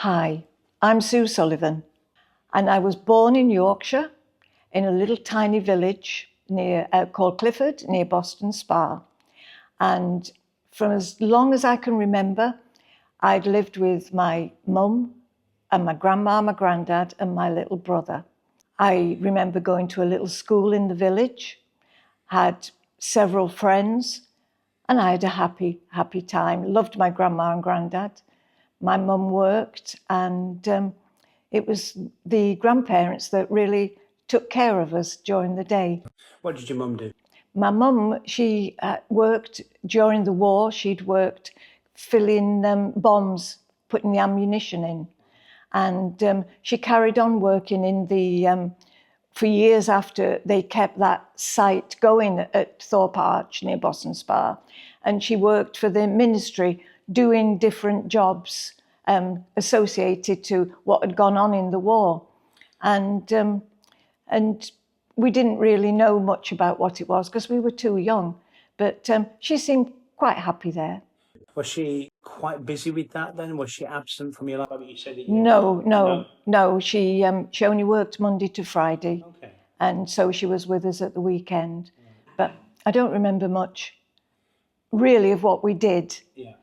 Hi, I'm Sue Sullivan, and I was born in Yorkshire in a little tiny village called Clifford, near Boston Spa. And from as long as I can remember, I'd lived with my mum and my grandma, my granddad, and my little brother. I remember going to a little school in the village, had several friends, and I had a happy, happy time. Loved my grandma and granddad. My mum worked, and it was the grandparents that really took care of us during the day. What did your mum do? My mum, she worked during the war. She'd worked filling bombs, putting the ammunition in. And she carried on working in the, for years after they kept that site going at Thorpe Arch near Boston Spa. And she worked for the ministry doing different jobs associated to what had gone on in the war. And we didn't really know much about what it was because we were too young, but she seemed quite happy there. Was she quite busy with that then? Was she absent from your life? You said that No. She only worked Monday to Friday. Okay. And so she was with us at the weekend. But I don't remember much really of what we did. Yeah.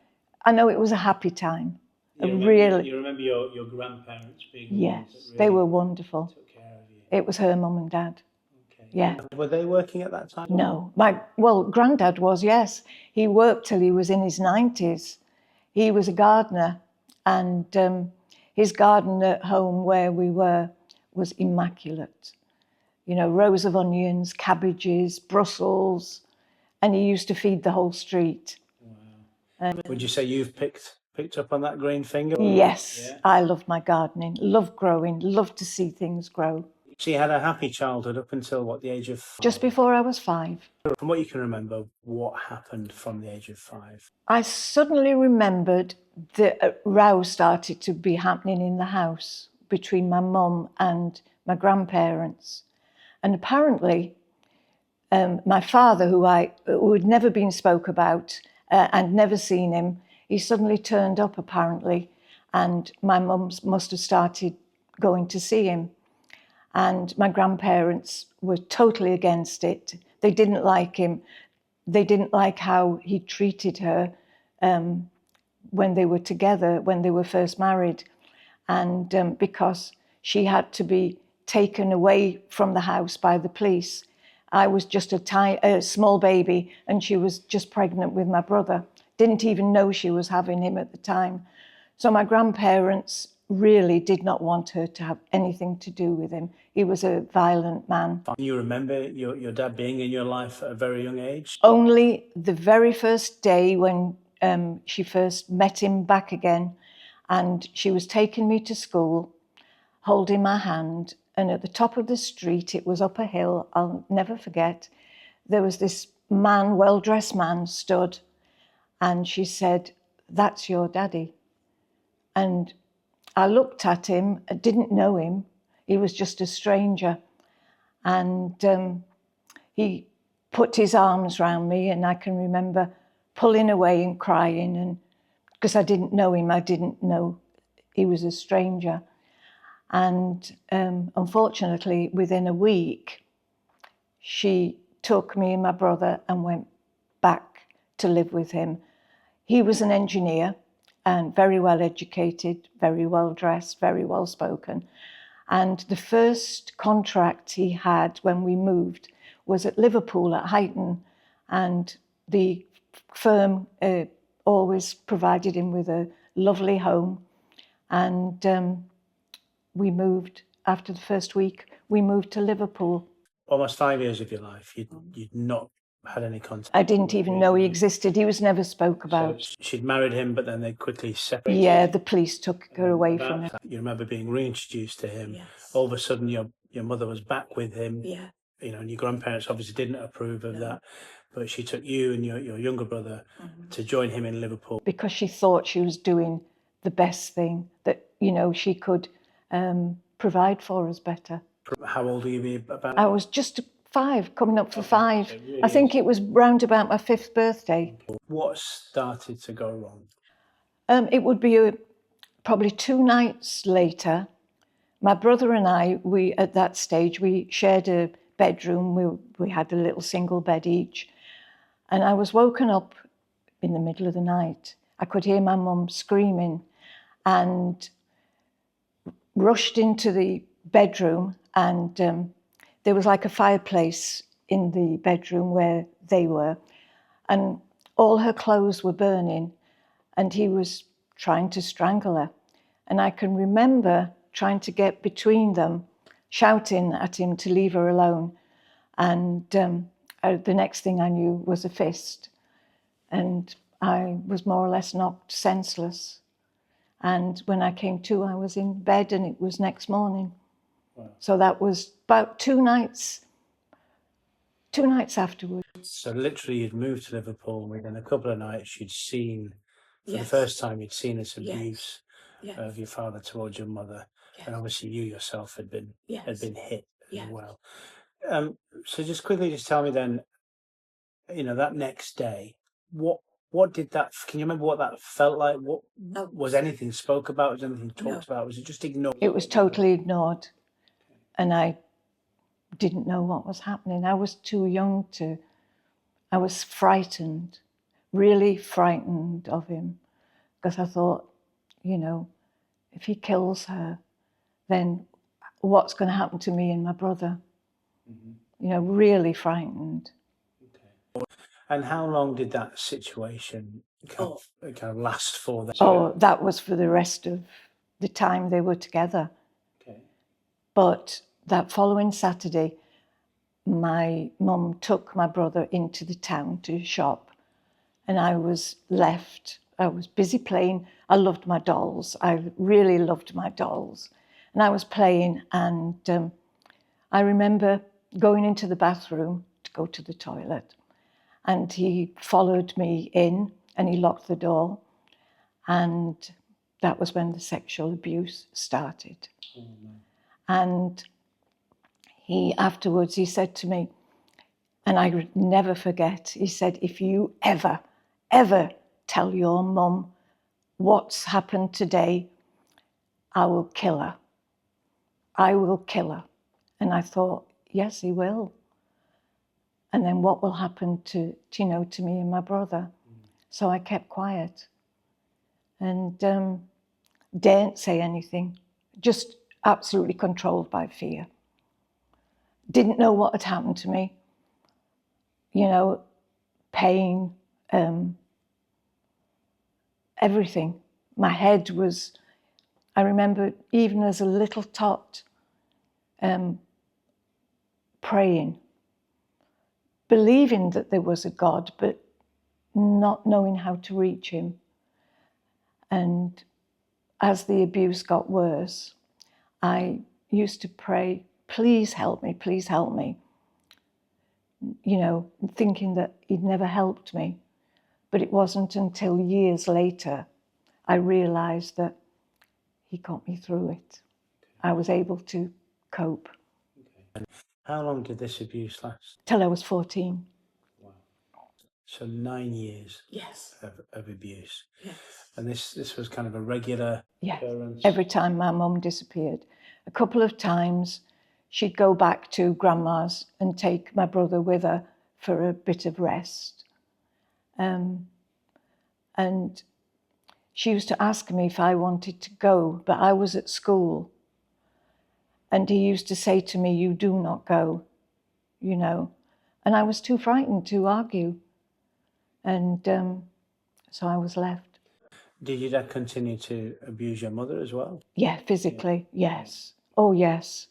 I know it was a happy time. You remember your grandparents being the ones that really they were wonderful. took care of you? It was her mum and dad. Okay. Yeah. Were they working at that time? No. Granddad was, yes. He worked till he was in his 90s. He was a gardener, and his garden at home where we were was immaculate. You know, rows of onions, cabbages, Brussels, and he used to feed the whole street. Wow. Would you say you've picked up on that green finger? Yes, Yeah. I love my gardening, love growing, love to see things grow. She had a happy childhood up until what, the age of 5? Just before I was 5. From what you can remember, what happened from the age of 5? I suddenly remembered that a row started to be happening in the house between my mum and my grandparents. And apparently, my father, who had never been spoke about and never seen him, he suddenly turned up apparently, and my mum must have started going to see him. And my grandparents were totally against it. They didn't like him. They didn't like how he treated her when they were together, when they were first married. And because she had to be taken away from the house by the police. I was just a small baby, and she was just pregnant with my brother. Didn't even know she was having him at the time. So my grandparents really did not want her to have anything to do with him. He was a violent man. You remember your dad being in your life at a very young age? Only the very first day when she first met him back again, and she was taking me to school, holding my hand, and at the top of the street, it was up a hill, I'll never forget, there was this man, well-dressed man, stood, and she said, "That's your daddy." And I looked at him, I didn't know him, he was just a stranger. And he put his arms around me, and I can remember pulling away and crying, and because I didn't know him, I didn't know he was a stranger. And unfortunately, within a week, she took me and my brother and went back to live with him. He was an engineer and very well educated, very well dressed, very well spoken. And the first contract he had when we moved was at Liverpool at Huyton, and the firm always provided him with a lovely home. And we moved, after the first week, we moved to Liverpool. Almost 5 years of your life, you'd not had any contact. I didn't even know he existed. He was never spoke about. So she'd married him, but then they quickly separated. Yeah, the police took her away from him. You remember being reintroduced to him. Yes. All of a sudden, your mother was back with him. Yeah. You know, and your grandparents obviously didn't approve of that, but she took you and your younger brother to join him in Liverpool. Because she thought she was doing the best thing, that, you know, she could provide for us better. How old were you about? I was just 5, coming up for 5. Really, I think it was round about my 5th birthday. What started to go wrong? It would be probably 2 nights later, my brother and I, at that stage, we shared a bedroom. We had a little single bed each. And I was woken up in the middle of the night. I could hear my mum screaming and rushed into the bedroom, and there was like a fireplace in the bedroom where they were, and all her clothes were burning, and he was trying to strangle her. And I can remember trying to get between them, shouting at him to leave her alone. And the next thing I knew was a fist. And I was more or less knocked senseless. And when I came to, I was in bed, and it was next morning. Wow. So that was about 2 nights afterwards. So literally you'd moved to Liverpool, and within a couple of nights you'd seen, for the first time, you'd seen this abuse of your father towards your mother. And obviously you yourself had been hit as well. So just quickly, just tell me then, that next day, what did that, can you remember what that felt like? What was anything spoke about? Was anything talked about? Was it just ignored? It was totally ignored. And I didn't know what was happening. I was too young I was frightened, really frightened of him, because I thought, if he kills her, then what's going to happen to me and my brother? Really frightened. Okay. And how long did that situation kind of last for? That was for the rest of the time they were together. Okay. But that following Saturday, my mum took my brother into the town to shop, and I was left. I was busy playing. I loved my dolls. I really loved my dolls. And I was playing, and I remember going into the bathroom to go to the toilet, and he followed me in, and he locked the door, and that was when the sexual abuse started. Oh, no. And afterwards he said to me, and I would never forget, he said, if you ever tell your mum what's happened today, I will kill her. I will kill her. And I thought, yes, he will. And then what will happen to me and my brother? So I kept quiet and daren't say anything, just absolutely controlled by fear. Didn't know what had happened to me. Pain, everything. My head was, I remember even as a little tot, praying, believing that there was a God, but not knowing how to reach him. And as the abuse got worse, I used to pray, please help me, thinking that he'd never helped me. But it wasn't until years later I realised that he got me through it. I was able to cope. Okay. How long did this abuse last? Till I was 14. Wow. So 9 years of abuse. Yes. And this was kind of a regular occurrence? Every time my mum disappeared. A couple of times she'd go back to Grandma's and take my brother with her for a bit of rest. And she used to ask me if I wanted to go, but I was at school. And he used to say to me, you do not go, And I was too frightened to argue. And so I was left. Did your dad continue to abuse your mother as well? Yeah, physically, yes. Oh, yes.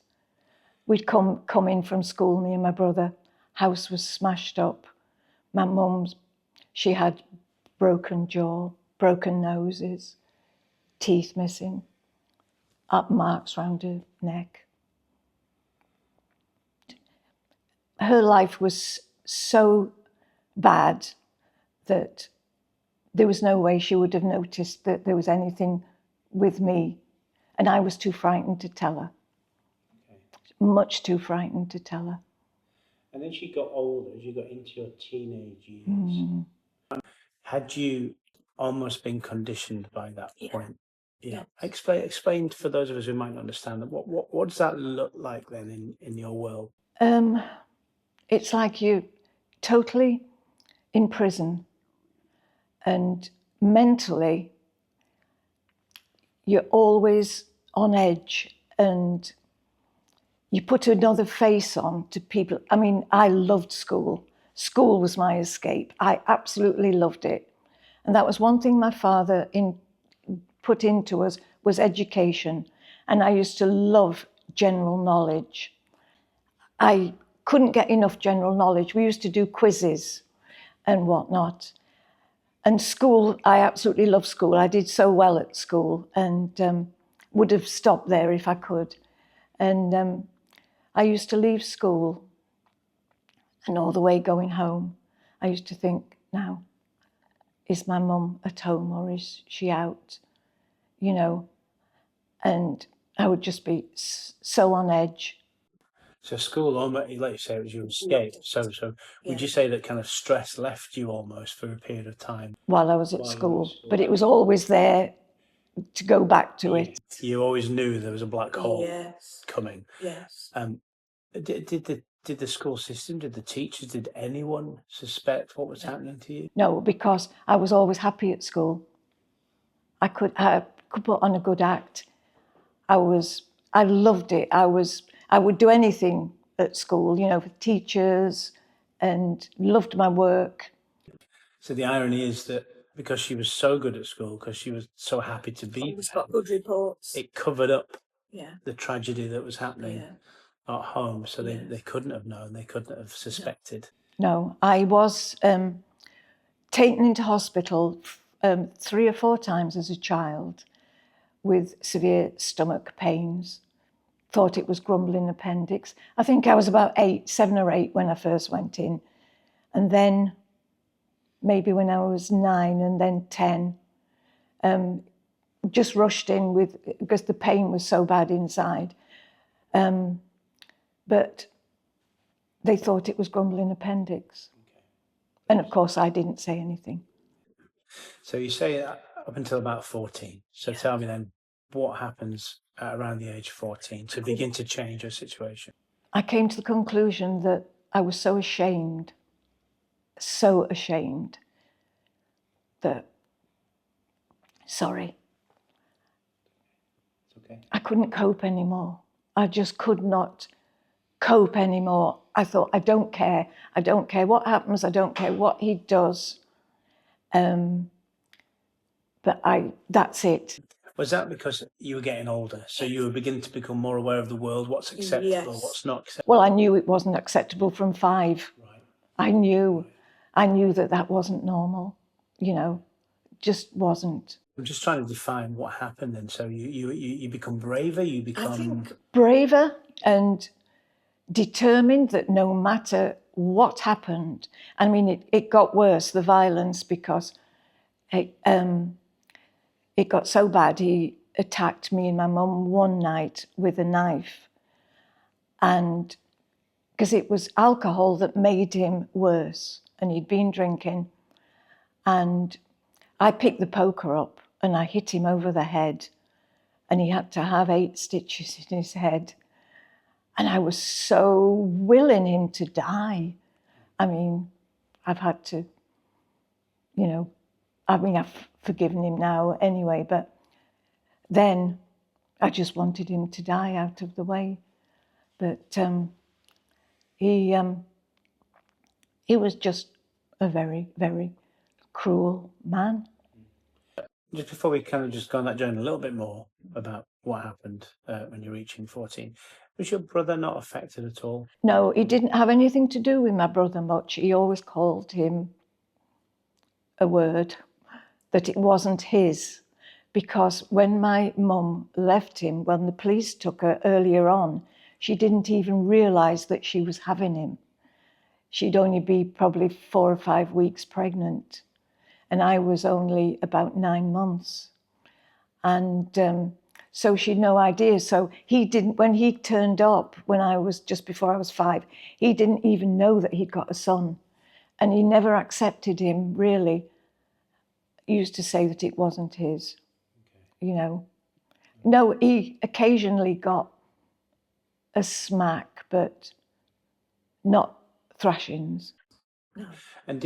We'd come in from school, me and my brother. House was smashed up. My mum's, she had broken jaw, broken noses, teeth missing, up marks round her neck. Her life was so bad that there was no way she would have noticed that there was anything with me. And I was too frightened to tell her. Okay. Much too frightened to tell her. And then she got older, as you got into your teenage years. Had you almost been conditioned by that point? Yeah. Explain for those of us who might not understand that. What does that look like then in your world? It's like you're totally in prison, and mentally you're always on edge, and you put another face on to people. I mean, I loved school. School was my escape. I absolutely loved it. And that was one thing my father put into us was education. And I used to love general knowledge. I couldn't get enough general knowledge. We used to do quizzes and whatnot. And school, I absolutely loved school. I did so well at school, and would have stopped there if I could. And I used to leave school, and all the way going home, I used to think, now, is my mum at home or is she out? You know, and I would just be so on edge. So school, almost, like you say, it was your escape. So would you say that kind of stress left you almost for a period of time while I was at school? But it was always there to go back to it. You always knew there was a black hole coming. Yes. Did the school system, did the teachers, did anyone suspect what was happening to you? No, because I was always happy at school. I could put on a good act. I loved it. I would do anything at school, you know, for teachers, and loved my work. So the irony is that because she was so good at school, because she was so happy to be Always got good reports. it covered up Yeah. the tragedy that was happening at home. So they couldn't have known, they couldn't have suspected. No, I was taken into hospital 3 or 4 times as a child with severe stomach pains. Thought it was grumbling appendix. I think I was about 7 or 8 when I first went in. And then maybe when I was 9 and then 10, just rushed in because the pain was so bad inside. But they thought it was grumbling appendix. And of course, I didn't say anything. So you say up until about 14. So tell me then, what happens at around the age of 14 to begin to change your situation? I came to the conclusion that I was so ashamed that, sorry, It's okay. I couldn't cope anymore. I just could not cope anymore. I thought, I don't care. I don't care what happens. I don't care what he does. But that's it. Was that because you were getting older? So you were beginning to become more aware of the world, what's acceptable, what's not acceptable? Well, I knew it wasn't acceptable from 5. Right. I knew that wasn't normal, you know, just wasn't. I'm just trying to define what happened then. So you become braver, you become... I think braver and determined that no matter what happened, I mean, it got worse, the violence, because it got so bad. He attacked me and my mum one night with a knife, and because it was alcohol that made him worse, and he'd been drinking, and I picked the poker up and I hit him over the head, and he had to have 8 stitches in his head. And I was so willing him to die. I mean, I've had to, you know, I've forgiven him now anyway, but then I just wanted him to die out of the way. But he was just a very, very cruel man. Just before we kind of just go on that journey a little bit more about what happened when you're reaching 14, was your brother not affected at all? No, he didn't have anything to do with my brother much. He always called him a word, that it wasn't his. Because when my mum left him, when the police took her earlier on, she didn't even realise that she was having him. She'd only be probably 4 or 5 weeks pregnant, and I was only about 9 months. And so she'd no idea. So he didn't, when he turned up, when I was just before I was 5, he didn't even know that he'd got a son. And he never accepted him, really. He used to say that it wasn't his, you know. No, he occasionally got a smack, but not thrashings. No, And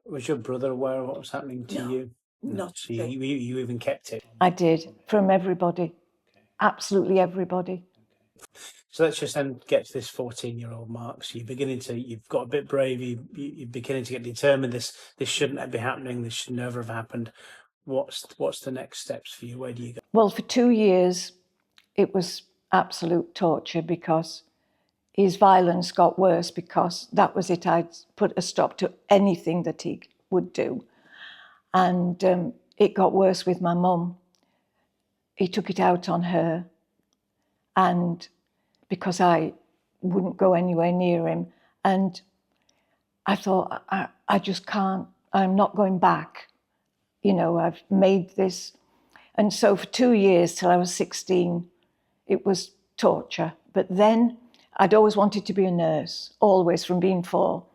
was your brother aware of what was happening to No, you? not So a thing. you even kept it? I did, from everybody, absolutely everybody. So let's just then get to this 14-year-old Mark. So you've got a bit brave. You're beginning to get determined. This shouldn't be happening. This should never have happened. What's the next steps for you? Where do you go? Well, for 2 years, it was absolute torture because his violence got worse, because that was it. I'd put a stop to anything that he would do. And it got worse with my mum. He took it out on her, and because I wouldn't go anywhere near him. And I thought, I just can't, I'm not going back. You know, I've made this. And so for 2 years, till I was 16, it was torture. But then I'd always wanted to be a nurse, always, from being 4.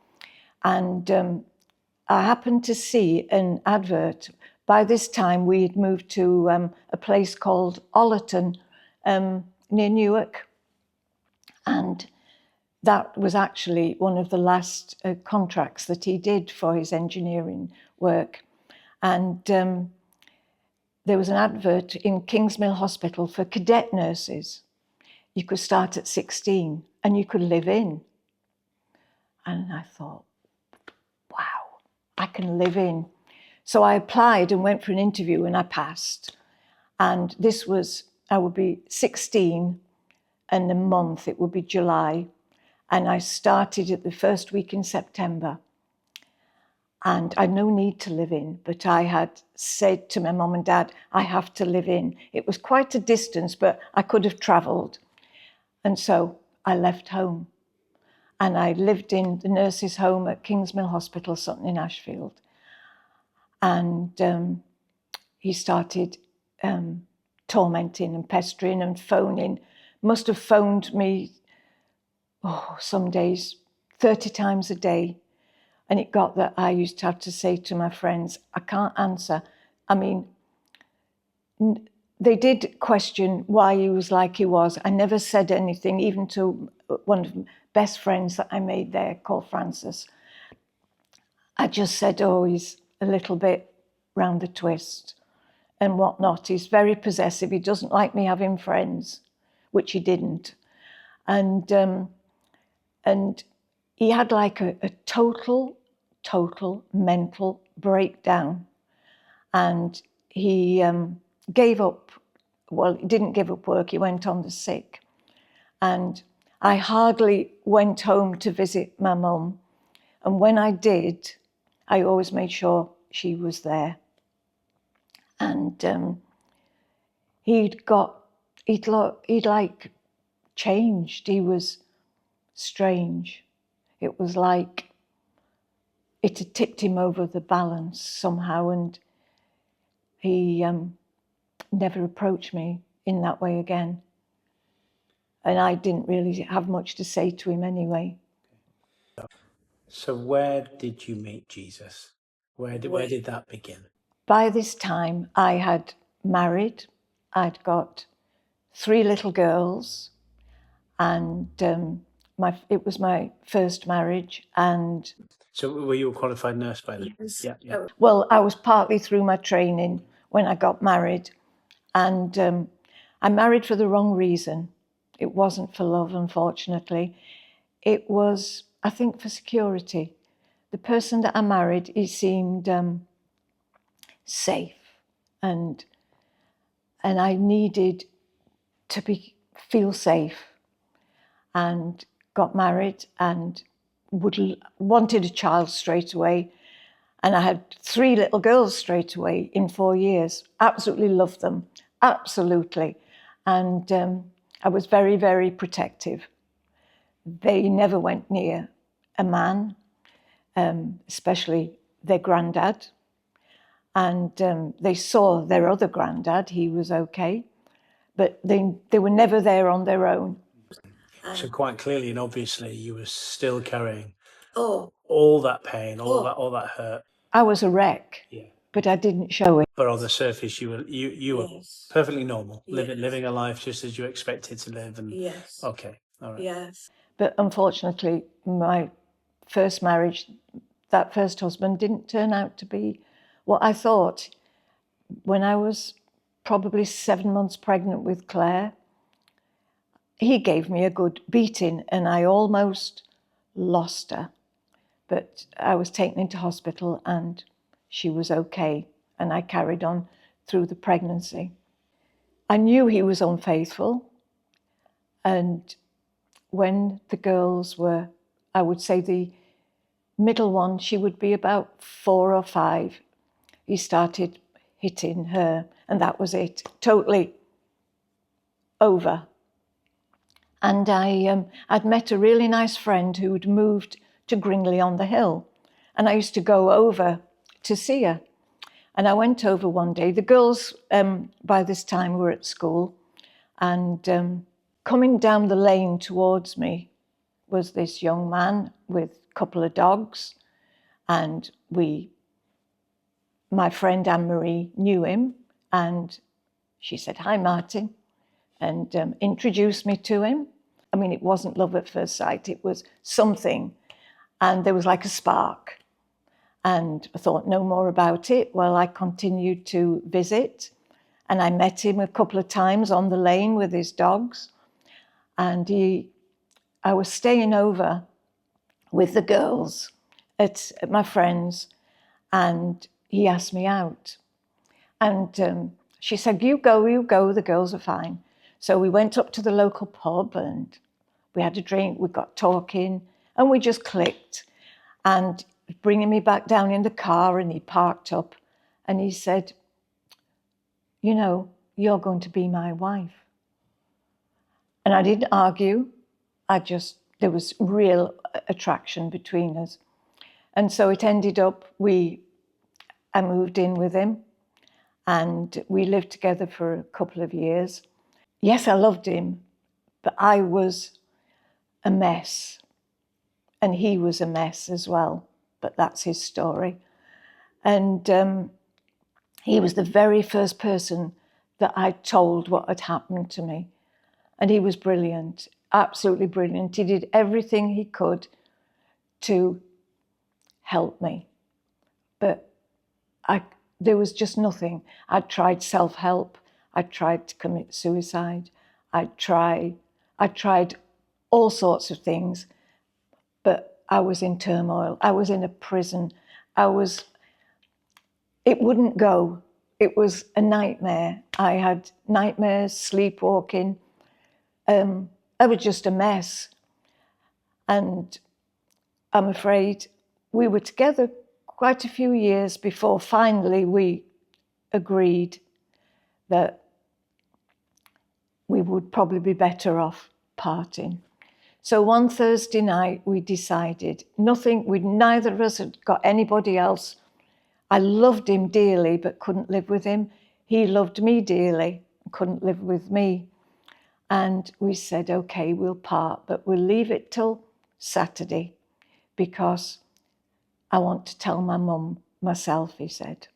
And I happened to see an advert. By this time, we had moved to a place called Ollerton, near Newark. And that was actually one of the last contracts that he did for his engineering work. And there was an advert in Kingsmill Hospital for cadet nurses. You could start at 16 and you could live in. And I thought, wow, I can live in. So I applied and went for an interview, and I passed. And I would be 16 and a month, it would be July. And I started at the first week in September. And I had no need to live in, but I had said to my mum and dad, I have to live in. It was quite a distance, but I could have travelled. And so I left home. And I lived in the nurses' home at Kingsmill Hospital, Sutton in Ashfield. And he started tormenting and pestering and phoning. Must have phoned me, some days, 30 times a day. And it got that I used to have to say to my friends, I can't answer. I mean, they did question why he was like he was. I never said anything, even to one of the best friends that I made there, called Francis. I just said, he's a little bit round the twist and whatnot. He's very possessive. He doesn't like me having friends, which he didn't. And he had like a total mental breakdown. And he gave up. Well, he didn't give up work. He went on the sick. And I hardly went home to visit my mum. And when I did, I always made sure she was there. And he'd like changed. He was strange. It was like it had tipped him over the balance somehow, and he never approached me in that way again. And I didn't really have much to say to him anyway. So where did you meet Jesus? Where did that begin? By this time, I had married. I'd got 3 little girls, and it was my first marriage. And so were you a qualified nurse by then? Yes. Yeah. Well, I was partly through my training when I got married, and I married for the wrong reason. It wasn't for love, unfortunately. It was, I think, for security. The person that I married, he seemed safe, and I needed to feel safe, and got married and wanted a child straight away. And I had 3 little girls straight away in 4 years. Absolutely loved them, absolutely. And I was very, very protective. They never went near a man, especially their granddad. And they saw their other granddad, he was okay, but they were never there on their own. So quite clearly and obviously you were still carrying Oh, all that pain, all that hurt. I was a wreck. Yeah. but I didn't show it. But on the surface, you were perfectly normal, living a life just as you expected to live. And okay, all right. But unfortunately, my first marriage, that first husband didn't turn out to be what I thought. When I was probably 7 months pregnant with Claire, he gave me a good beating and I almost lost her. But I was taken into hospital and she was okay. And I carried on through the pregnancy. I knew he was unfaithful. And when the girls were, I would say the middle one, she would be about 4 or 5, he started hitting her, and that was it, totally over. And I'd met a really nice friend who'd moved to Gringley on the Hill, and I used to go over to see her. And I went over one day. The girls, by this time, were at school, and coming down the lane towards me was this young man with a couple of dogs, and my friend Anne-Marie knew him, and she said, "Hi, Martin," and introduced me to him. I mean, it wasn't love at first sight, it was something, and there was like a spark. And I thought no more about it. Well, I continued to visit, and I met him a couple of times on the lane with his dogs, and I was staying over with the girls at my friend's, and he asked me out. And she said, you go, the girls are fine. So we went up to the local pub and we had a drink, we got talking, and we just clicked. And bringing me back down in the car, and he parked up and he said, you know, you're going to be my wife. And I didn't argue. There was real attraction between us. And so it ended up, I moved in with him and we lived together for a couple of years. Yes, I loved him, but I was a mess. And he was a mess as well, but that's his story. And he was the very first person that I told what had happened to me. And he was brilliant, absolutely brilliant. He did everything he could to help me. But there was just nothing. I'd tried self-help. I tried to commit suicide. I tried all sorts of things, but I was in turmoil. I was in a prison. It wouldn't go. It was a nightmare. I had nightmares, sleepwalking. I was just a mess. And I'm afraid we were together quite a few years before finally we agreed that we would probably be better off parting. So one Thursday night we decided neither of us had got anybody else. I loved him dearly but couldn't live with him. He loved me dearly and couldn't live with me. And we said, okay, we'll part, but we'll leave it till Saturday because I want to tell my mum myself, he said.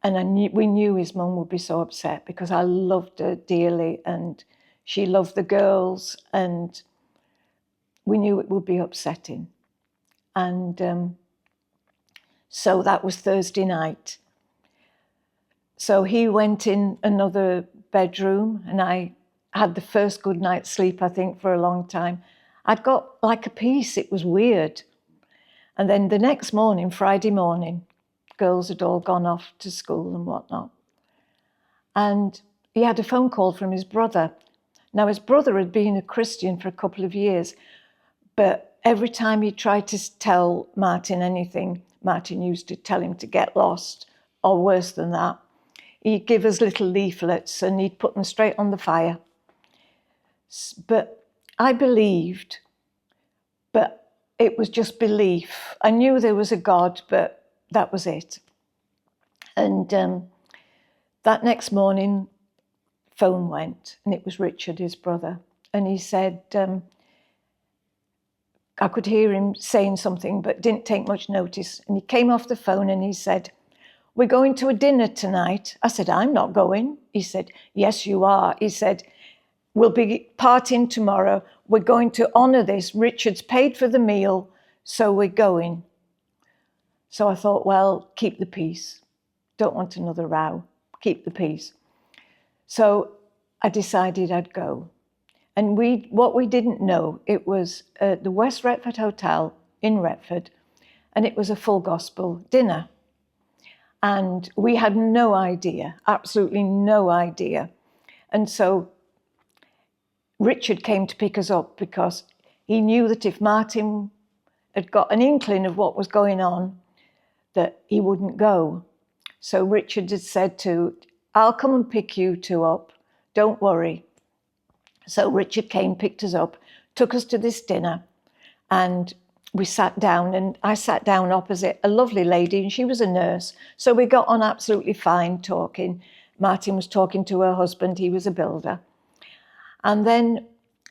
And we knew his mum would be so upset because I loved her dearly and she loved the girls, and we knew it would be upsetting. And so that was Thursday night. So he went in another bedroom and I had the first good night's sleep, I think, for a long time. I'd got like a peace. It was weird. And then the next morning, Friday morning, girls had all gone off to school and whatnot. And he had a phone call from his brother. Now, his brother had been a Christian for a couple of years, but every time he tried to tell Martin anything, Martin used to tell him to get lost, or worse than that. He'd give us little leaflets and he'd put them straight on the fire. But I believed, but it was just belief. I knew there was a God, but that was it. And that next morning, phone went, and it was Richard, his brother. And he said, I could hear him saying something, but didn't take much notice. And he came off the phone and he said, we're going to a dinner tonight. I said, I'm not going. He said, yes, you are. He said, we'll be partying tomorrow. We're going to honour this. Richard's paid for the meal, so we're going. So I thought, well, keep the peace. Don't want another row. Keep the peace. So I decided I'd go. And what we didn't know, it was at the West Retford Hotel in Retford, and it was a full gospel dinner. And we had no idea, absolutely no idea. And so Richard came to pick us up because he knew that if Martin had got an inkling of what was going on, that he wouldn't go. So Richard had said I'll come and pick you two up, don't worry. So Richard came, picked us up, took us to this dinner, and we sat down, and I sat down opposite a lovely lady, and she was a nurse. So we got on absolutely fine talking. Martin was talking to her husband, he was a builder. And then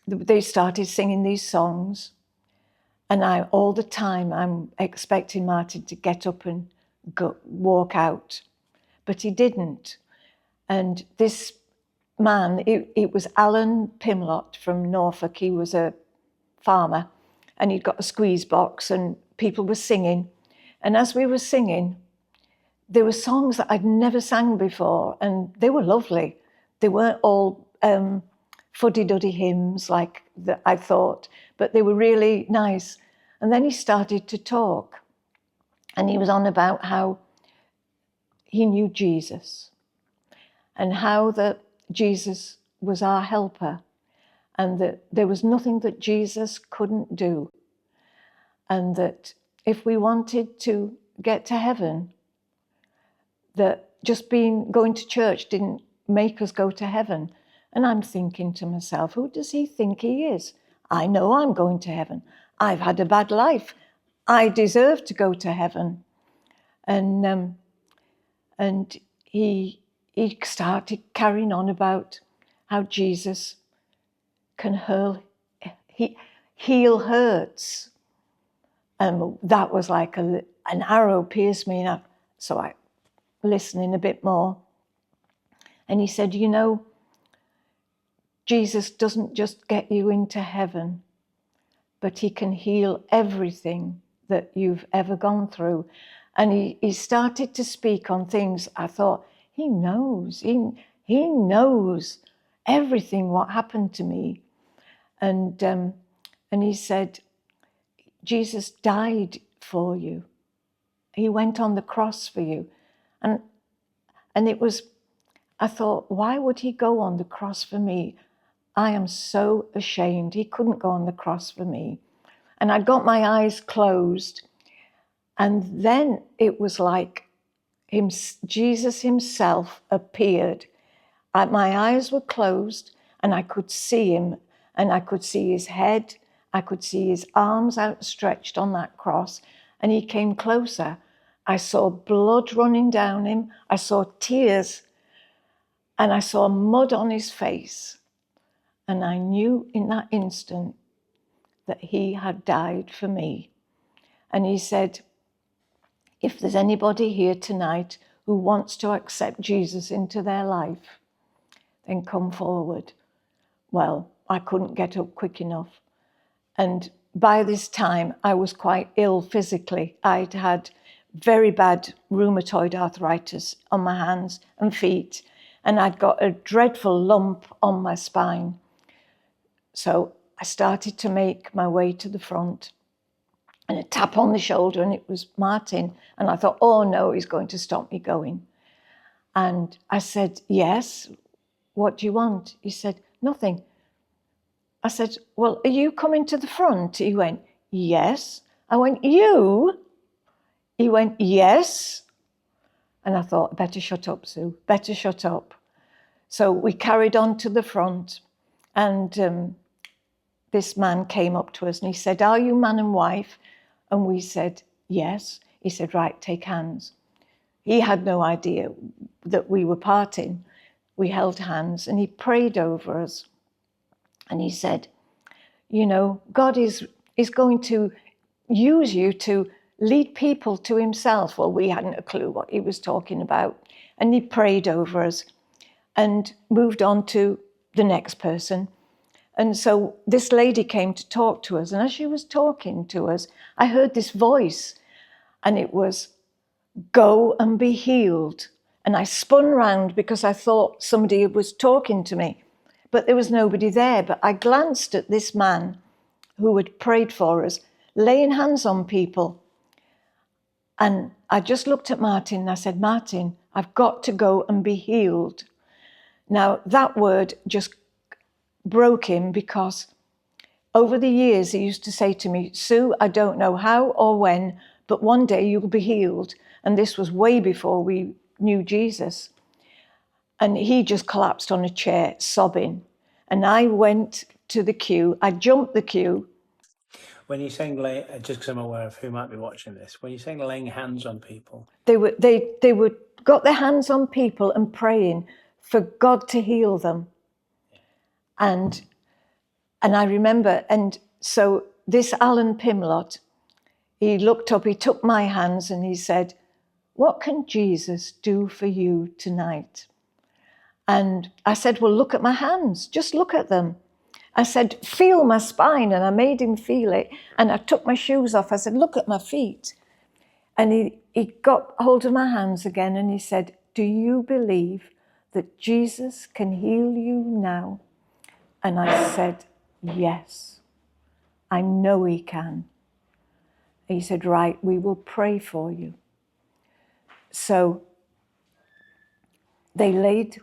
they started singing these songs. And all the time, I'm expecting Martin to get up and walk out. But he didn't. And this man, it was Alan Pimlott from Norfolk. He was a farmer, and he'd got a squeeze box, and people were singing. And as we were singing, there were songs that I'd never sang before, and they were lovely. They weren't all fuddy-duddy hymns like I thought, but they were really nice. And then he started to talk, and he was on about how he knew Jesus, and how that Jesus was our helper, and that there was nothing that Jesus couldn't do, and that if we wanted to get to heaven, that just going to church didn't make us go to heaven. And I'm thinking to myself, who does he think he is? I know I'm going to heaven. I've had a bad life. I deserve to go to heaven. And he started carrying on about how Jesus can heal hurts. And that was like an arrow pierced me. So I listening a bit more. And he said, you know, Jesus doesn't just get you into heaven, but he can heal everything that you've ever gone through. And he started to speak on things. I thought, he knows. He knows everything what happened to me. And he said, Jesus died for you. He went on the cross for you. And it was, I thought, why would he go on the cross for me? I am so ashamed. He couldn't go on the cross for me. And I got my eyes closed. And then it was like Jesus himself appeared. My eyes were closed, and I could see him, and I could see his head. I could see his arms outstretched on that cross, and he came closer. I saw blood running down him. I saw tears, and I saw mud on his face. And I knew in that instant that he had died for me. And he said, if there's anybody here tonight who wants to accept Jesus into their life, then come forward. Well, I couldn't get up quick enough. And by this time, I was quite ill physically. I'd had very bad rheumatoid arthritis on my hands and feet, and I'd got a dreadful lump on my spine. So I started to make my way to the front, and a tap on the shoulder, and it was Martin. And I thought, oh no, he's going to stop me going. And I said, yes, what do you want? He said, nothing. I said, well, are you coming to the front? He went, yes. I went, you? He went, yes. And I thought, better shut up, Sue, better shut up. So we carried on to the front, and this man came up to us and he said, are you man and wife? And we said, yes. He said, right, take hands. He had no idea that we were parting. We held hands, and he prayed over us. And he said, you know, God is going to use you to lead people to himself. Well, we hadn't a clue what he was talking about. And he prayed over us and moved on to the next person. And so this lady came to talk to us. And as she was talking to us, I heard this voice, and it was, "Go and be healed." And I spun round because I thought somebody was talking to me, but there was nobody there. But I glanced at this man who had prayed for us, laying hands on people. And I just looked at Martin and I said, "Martin, I've got to go and be healed." Now, that word just broke him, because over the years he used to say to me, "Sue, I don't know how or when, but one day you'll be healed." And this was way before we knew Jesus. And he just collapsed on a chair, sobbing. And I went to the queue. I jumped the queue. When you're saying just because I'm aware of who might be watching this, when you're saying laying hands on people, they got their hands on people and praying for God to heal them. And I remember, and so this Alan Pimlott, he looked up, he took my hands and he said, "What can Jesus do for you tonight?" And I said, "Well, look at my hands, just look at them." I said, "Feel my spine," and I made him feel it. And I took my shoes off. I said, "Look at my feet." And he got hold of my hands again and he said, "Do you believe that Jesus can heal you now?" And I said, "Yes, I know he can." And he said, "Right, we will pray for you." So he laid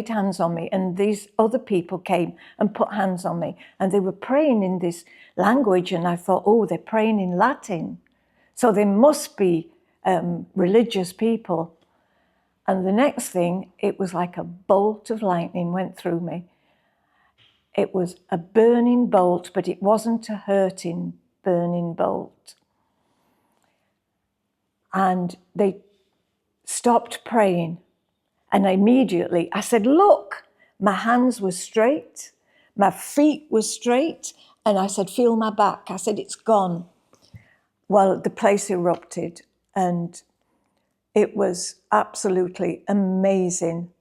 hands on me, and these other people came and put hands on me, and they were praying in this language, and I thought, oh, they're praying in Latin, so they must be religious people. And the next thing, it was like a bolt of lightning went through me. It was a burning bolt, but it wasn't a hurting burning bolt. And they stopped praying. And immediately I said, "Look," my hands were straight, my feet were straight. And I said, "Feel my back." I said, "It's gone." Well, the place erupted and it was absolutely amazing.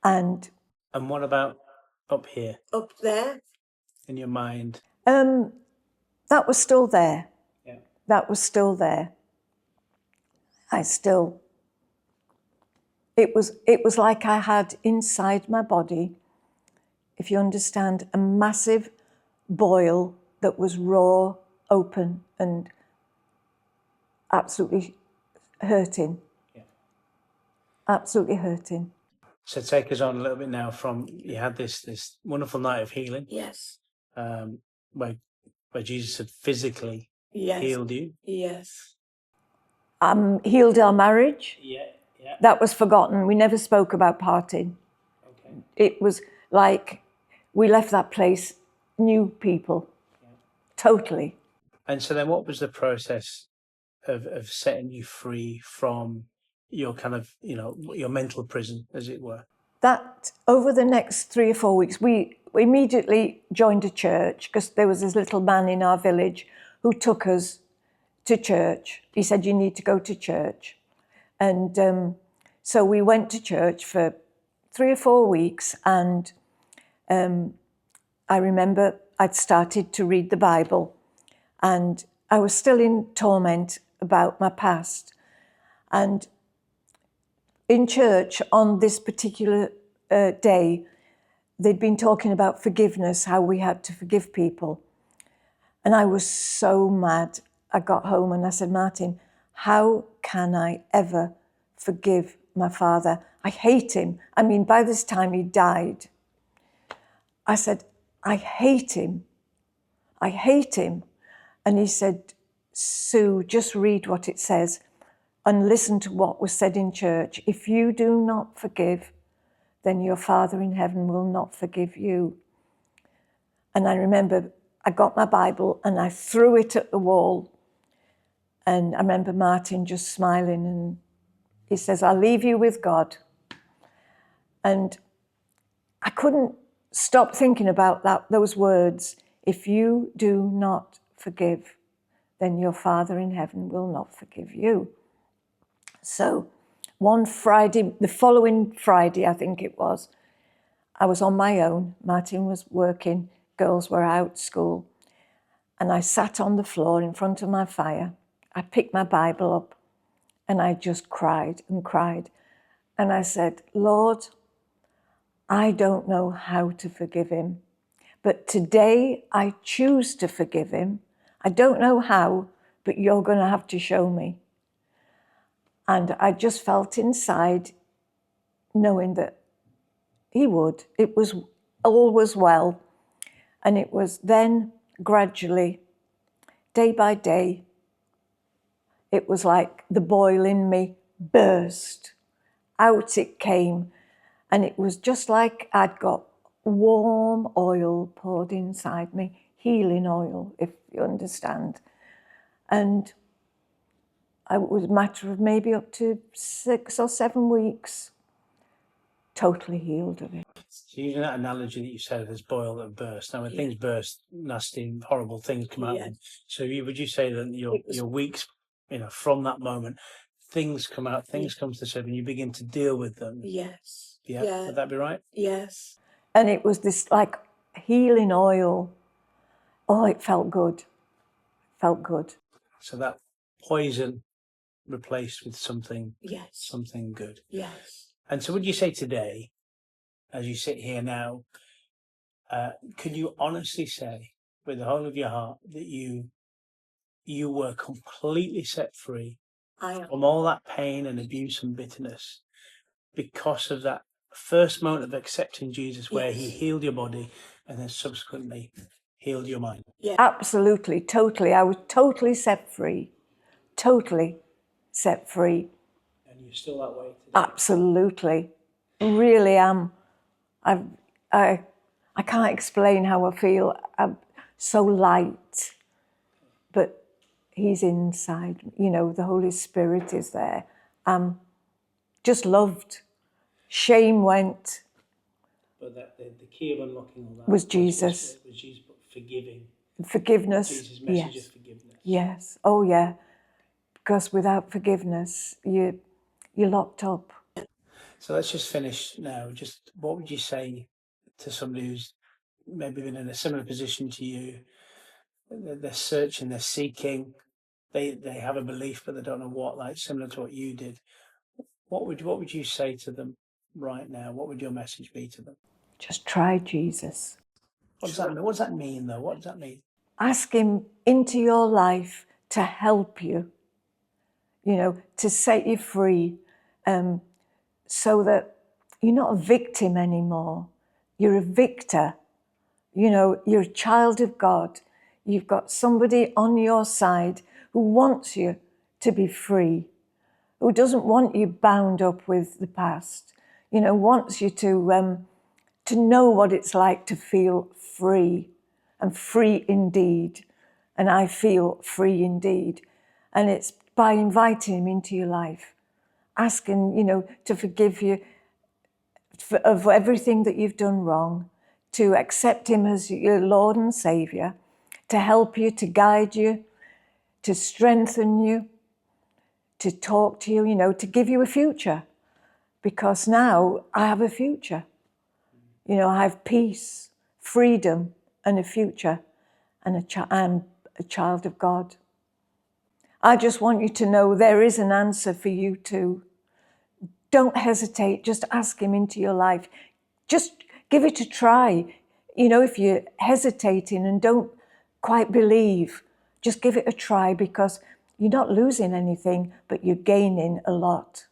And what about up here? Up there? In your mind? That was still there. Yeah. That was still there. It was like I had inside my body, if you understand, a massive boil that was raw, open, and absolutely hurting. Yeah. Absolutely hurting. So take us on a little bit now from, you had this wonderful night of healing. Yes. Where Jesus had physically healed you. Yes. Healed our marriage. Yeah. That was forgotten. We never spoke about parting. Okay. It was like we left that place new people. Yeah. Totally. And so then what was the process of setting you free from your kind of, your mental prison, as it were? That over the next 3 or 4 weeks, we immediately joined a church, because there was this little man in our village who took us to church. He said, "You need to go to church." And so we went to church for 3 or 4 weeks. And I remember I'd started to read the Bible, and I was still in torment about my past. And in church on this particular day, they'd been talking about forgiveness, how we had to forgive people. And I was so mad. I got home and I said, "Martin, how can I ever forgive my father? I hate him. I mean, by this time he died." I said, "I hate him. I hate him." And he said, "Sue, just read what it says and listen to what was said in church. If you do not forgive, then your Father in heaven will not forgive you." And I remember I got my Bible and I threw it at the wall. And I remember Martin just smiling, and he says, "I'll leave you with God." And I couldn't stop thinking about those words. If you do not forgive, then your Father in heaven will not forgive you. So one Friday, the following Friday, I think it was, I was on my own. Martin was working, girls were out school, and I sat on the floor in front of my fire. I picked my Bible up and I just cried and cried. And I said, Lord, I don't know how to forgive him, but today I choose to forgive him. I don't know how, but you're going to have to show me. And I just felt inside knowing that he would. It was all was well. And it was then gradually, day by day, it was like the boil in me burst. Out it came. And it was just like I'd got warm oil poured inside me, healing oil, if you understand. And it was a matter of maybe up to 6 or 7 weeks, totally healed of it. So using that analogy that you said of this boil that burst, now when things burst, nasty, horrible things come out. So would you say that your weeks, from that moment, things come out, things come to the surface, and you begin to deal with them? Yes. Yeah. Would that be right? Yes. And it was this like healing oil. Oh, it felt good. Felt good. So that poison replaced with something, something good. Yes. And so would you say today, as you sit here now, could you honestly say with the whole of your heart that you were completely set free from all that pain and abuse and bitterness because of that first moment of accepting Jesus, where he healed your body and then subsequently healed your mind? Yeah. Absolutely, totally. I was totally set free. Totally set free. And you're still that way today? Absolutely. Really am. I can't explain how I feel. I'm so light. But he's inside. The Holy Spirit is there. I'm just loved. Shame went. But the key of unlocking all that was Jesus. Was Jesus, but forgiving. Forgiveness. Jesus' message of forgiveness. Yes. Oh, yeah. Because without forgiveness, you're locked up. So let's just finish now. Just what would you say to somebody who's maybe been in a similar position to you? They're searching, they're seeking, they have a belief, but they don't know what, like similar to what you did. What would you say to them right now? What would your message be to them? Just try Jesus. What does that mean? What does that mean, though? What does that mean? Ask him into your life to help you, to set you free, so that you're not a victim anymore. You're a victor. You're a child of God. You've got somebody on your side who wants you to be free, who doesn't want you bound up with the past, wants you to know what it's like to feel free, and free indeed. And I feel free indeed. And it's by inviting him into your life, asking, to forgive you of everything that you've done wrong, to accept him as your Lord and Saviour, to help you, to guide you, to strengthen you, to talk to you, to give you a future. Because now I have a future. I have peace, freedom, and a future, and I'm a child of God. I just want you to know there is an answer for you too. Don't hesitate, just ask him into your life. Just give it a try. If you're hesitating and don't quite believe, just give it a try, because you're not losing anything, but you're gaining a lot.